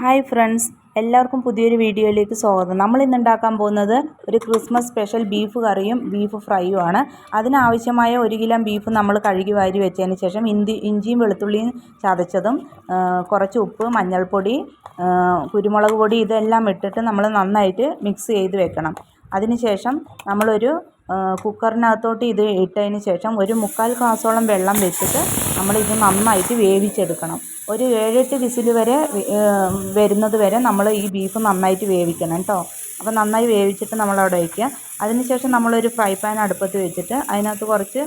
Hi friends, എല്ലാവർക്കും പുതിയൊരു വീഡിയോയിലേക്ക് സ്വാഗതം. നമ്മൾ ഇന്ന് ഉണ്ടാക്കാൻ പോകുന്നത് ഒരു ക്രിസ്മസ് സ്പെഷ്യൽ ബീഫ് കറിയും ബീഫ് ഫ്രൈയും ആണ്. അതിനാവശ്യമായ 1 കിലോ ബീഫ് നമ്മൾ കഴുകി വാരി വെച്ചതിന് ശേഷം ഇഞ്ചിയും വെളുത്തുള്ളിയും ചതച്ചതും കുറച്ച് ഉപ്പ്, മഞ്ഞൾപ്പൊടി, കുരുമുളക് പൊടി ഇതെല്ലാം ഇട്ടിട്ട് നമ്മൾ നന്നായിട്ട് മിക്സ് ചെയ്ത് വെക്കണം. അതിനുശേഷം നമ്മളൊരു കുക്കറിനകത്തോട്ട് ഇത് ഇട്ടതിന് ശേഷം ഒരു 3/4 ഗ്ലാസോളം വെള്ളം വെച്ചിട്ട് നമ്മളിത് നന്നായിട്ട് വേവിച്ചെടുക്കണം. ഒരു 7-8 വിസിൽ വരെ വരുന്നത് വരെ നമ്മൾ ഈ ബീഫ് നന്നായിട്ട് വേവിക്കണം കേട്ടോ. അപ്പോൾ നന്നായി വേവിച്ചിട്ട് നമ്മളവിടെ വയ്ക്കുക. അതിനുശേഷം നമ്മളൊരു ഫ്രൈ പാൻ അടുപ്പത്ത് വെച്ചിട്ട് അതിനകത്ത് കുറച്ച്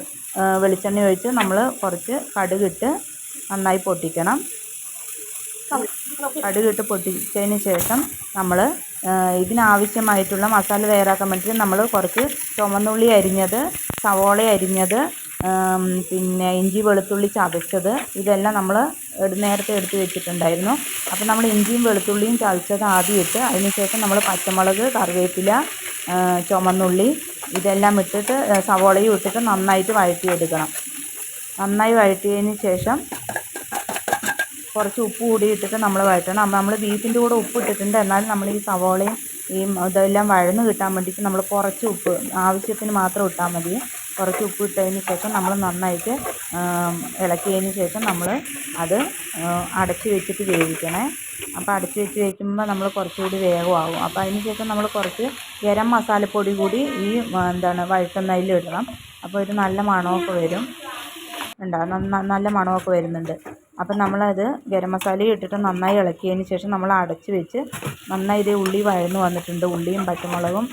വെളിച്ചെണ്ണ ഒഴിച്ച് നമ്മൾ കുറച്ച് കടുകിട്ട് നന്നായി പൊട്ടിക്കണം. കടുകിട്ട് പൊട്ടിച്ചതിന് ശേഷം നമ്മൾ ഇതിനാവശ്യമായിട്ടുള്ള മസാല തയ്യാറാക്കാൻ വേണ്ടിയിട്ട് നമ്മൾ കുറച്ച് ചുവന്നുള്ളി അരിഞ്ഞത്, സവോള അരിഞ്ഞത്, പിന്നെ ഇഞ്ചി വെളുത്തുള്ളി ചതച്ചത് ഇതെല്ലാം നമ്മൾ നേരത്തെ എടുത്ത് വെച്ചിട്ടുണ്ടായിരുന്നു. അപ്പോൾ നമ്മൾ ഇഞ്ചിയും വെളുത്തുള്ളിയും ചതച്ചത് ആദ്യം ഇട്ട് അതിനുശേഷം നമ്മൾ പച്ചമുളക്, കറിവേപ്പില, ചുവന്നുള്ളി ഇതെല്ലാം ഇട്ടിട്ട് സവോളയും ഇട്ടിട്ട് നന്നായിട്ട് വഴറ്റിയെടുക്കണം. നന്നായി വഴറ്റിയതിന് ശേഷം കുറച്ച് ഉപ്പ് കൂടി ഇട്ടിട്ട് നമ്മൾ വഴറ്റണം. നമ്മൾ ബീഫിൻ്റെ കൂടെ ഉപ്പ് ഇട്ടിട്ടുണ്ട്, എന്നാലും നമ്മൾ ഈ സവോളയും ഇതെല്ലാം വഴന്ന് കിട്ടാൻ വേണ്ടിയിട്ട് നമ്മൾ കുറച്ച് ഉപ്പ് ആവശ്യത്തിന് മാത്രം ഇട്ടാൽ മതി. കുറച്ച് ഉപ്പ് ഇട്ടതിന് ശേഷം നമ്മൾ നന്നായിട്ട് ഇളക്കിയതിന് ശേഷം നമ്മൾ അത് അടച്ച് വെച്ചിട്ട് വേവിക്കണേ. അപ്പോൾ അടച്ച് വെച്ച് വയ്ക്കുമ്പോൾ നമ്മൾ കുറച്ചുകൂടി വേഗമാകും. അപ്പോൾ അതിന് ശേഷം നമ്മൾ കുറച്ച് ഗരം മസാലപ്പൊടി കൂടി ഈ വഴറ്റുന്നതിൽ ഇടണം. അപ്പോൾ ഒരു നല്ല മണമൊക്കെ വരും. നല്ല മണമൊക്കെ വരുന്നുണ്ട്. അപ്പം നമ്മളത് ഗരം മസാലയും ഇട്ടിട്ട് നന്നായി ഇളക്കിയതിന് ശേഷം നമ്മൾ അടച്ച് വെച്ച് നന്നായി ഇത് ഉള്ളി വഴന്ന് വന്നിട്ടുണ്ട്. ഉള്ളിയും പച്ചമുളകും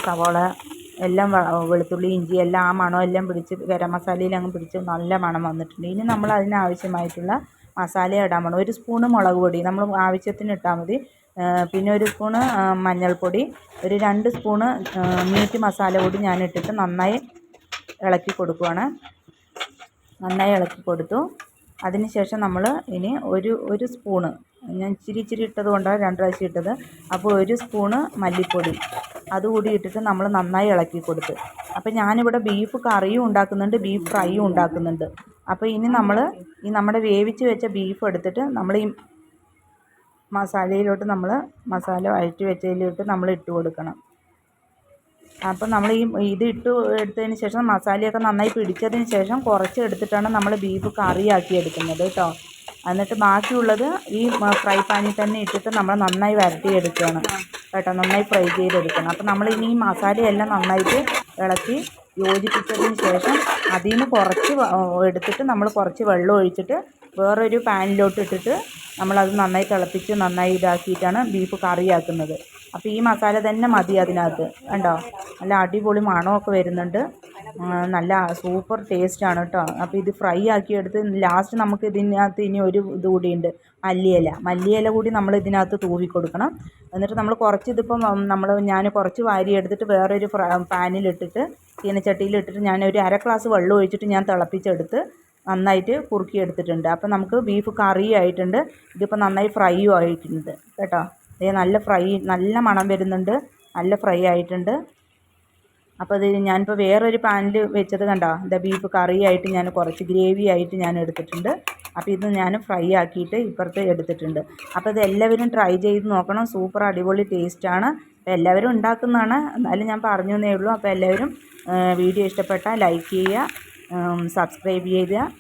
സവോള എല്ലാം വെളുത്തുള്ളി ഇഞ്ചി എല്ലാം ആ മണം എല്ലാം പിടിച്ച് ഗരം മസാലയിൽ അങ്ങ് പിടിച്ച് നല്ല മണം വന്നിട്ടുണ്ട്. ഇനി നമ്മൾ അതിനാവശ്യമായിട്ടുള്ള മസാല ഇടാൻ വേണം. 1 സ്പൂണ് മുളക് പൊടി നമ്മൾ ആവശ്യത്തിന് ഇട്ടാൽ മതി. പിന്നെ 1 സ്പൂണ് മഞ്ഞൾപ്പൊടി, ഒരു 2 സ്പൂണ് മീറ്റ് മസാല കൂടി ഞാൻ ഇട്ടിട്ട് നന്നായി ഇളക്കി കൊടുക്കുവാണ്. നന്നായി ഇളക്കി കൊടുത്തു. അതിനുശേഷം നമ്മൾ ഇനി ഒരു സ്പൂണ്, ഞാൻ ഇച്ചിരി ഇട്ടത് കൊണ്ടാണ് 2 പ്രാവശ്യം ഇട്ടത്. അപ്പോൾ 1 സ്പൂണ് മല്ലിപ്പൊടി അതുകൂടി ഇട്ടിട്ട് നമ്മൾ നന്നായി ഇളക്കി കൊടുത്ത്. അപ്പോൾ ഞാനിവിടെ ബീഫ് കറിയും ഉണ്ടാക്കുന്നുണ്ട്, ബീഫ് ഫ്രൈയും ഉണ്ടാക്കുന്നുണ്ട്. അപ്പോൾ ഇനി നമ്മൾ ഈ നമ്മുടെ വേവിച്ച് വെച്ച ബീഫ് എടുത്തിട്ട് നമ്മൾ ഈ മസാലയിലോട്ട് മസാല വഴറ്റി വെച്ചതിലോട്ട് നമ്മൾ ഇട്ട് കൊടുക്കണം. അപ്പോൾ നമ്മൾ ഇത് എടുത്തതിന് ശേഷം മസാലയൊക്കെ നന്നായി പിടിച്ചതിന് ശേഷം കുറച്ച് എടുത്തിട്ടാണ് നമ്മൾ ബീഫ് കറിയാക്കി എടുക്കുന്നത് കേട്ടോ. എന്നിട്ട് ബാക്കിയുള്ളത് ഈ ഫ്രൈ പാനിൽ തന്നെ ഇട്ടിട്ട് നമ്മൾ നന്നായി വരട്ടിയെടുക്കുകയാണ് കേട്ടോ. നന്നായി ഫ്രൈ ചെയ്തെടുക്കണം. അപ്പോൾ നമ്മൾ ഇനി ഈ മസാലയെല്ലാം നന്നായിട്ട് ഇളക്കി യോജിപ്പിച്ചതിന് ശേഷം അതിൽ നിന്ന് കുറച്ച് എടുത്തിട്ട് നമ്മൾ കുറച്ച് വെള്ളം ഒഴിച്ചിട്ട് വേറൊരു പാനിലോട്ട് ഇട്ടിട്ട് നമ്മളത് നന്നായി തിളപ്പിച്ച് നന്നായി ഇതാക്കിയിട്ടാണ് ബീഫ് കറിയാക്കുന്നത്. അപ്പോൾ ഈ മസാല തന്നെ മതി അതിനകത്ത്. കണ്ടോ, നല്ല അടിപൊളി മണമൊക്കെ വരുന്നുണ്ട്. നല്ല സൂപ്പർ ടേസ്റ്റാണ് കേട്ടോ. അപ്പോൾ ഇത് ഫ്രൈ ആക്കിയെടുത്ത് ലാസ്റ്റ് നമുക്ക് ഇതിനകത്ത് ഇനി ഒരു ഇത് കൂടിയുണ്ട്, മല്ലിയില കൂടി നമ്മൾ ഇതിനകത്ത് തൂവി കൊടുക്കണം. എന്നിട്ട് നമ്മൾ കുറച്ച് ഞാൻ കുറച്ച് വാരി എടുത്തിട്ട് വേറൊരു പാനിലിട്ടിട്ട് ചീനച്ചട്ടിയിലിട്ടിട്ട് ഞാൻ ഒരു 1/2 ഗ്ലാസ് വെള്ളം ഒഴിച്ചിട്ട് ഞാൻ തിളപ്പിച്ചെടുത്ത് നന്നായിട്ട് കുറുക്കിയെടുത്തിട്ടുണ്ട്. അപ്പോൾ നമുക്ക് ബീഫ് കറി ആയിട്ടുണ്ട്. ഇതിപ്പോൾ നന്നായി ഫ്രൈയും ആയിട്ടുണ്ട് കേട്ടോ. നല്ല മണം വരുന്നുണ്ട്, നല്ല ഫ്രൈ ആയിട്ടുണ്ട്. അപ്പോൾ ഇത് ഞാനിപ്പോൾ വേറൊരു പാനിൽ വെച്ചത് കണ്ടോ, ബീഫ് കറിയായിട്ട് ഞാൻ കുറച്ച് ഗ്രേവി ആയിട്ട് ഞാൻ എടുത്തിട്ടുണ്ട്. അപ്പോൾ ഇത് ഞാൻ ഫ്രൈ ആക്കിയിട്ട് ഇപ്പുറത്ത് എടുത്തിട്ടുണ്ട്. അപ്പോൾ ഇത് എല്ലാവരും ട്രൈ ചെയ്ത് നോക്കണം. സൂപ്പർ അടിപൊളി ടേസ്റ്റാണ്. അപ്പോൾ എല്ലാവരും ഉണ്ടാക്കുന്നതാണ്, എന്നാലും ഞാൻ പറഞ്ഞേ ഉള്ളൂ. അപ്പോൾ എല്ലാവരും വീഡിയോ ഇഷ്ടപ്പെട്ടാൽ ലൈക്ക് ചെയ്യുക, സബ്സ്ക്രൈബ് ചെയ്യുക.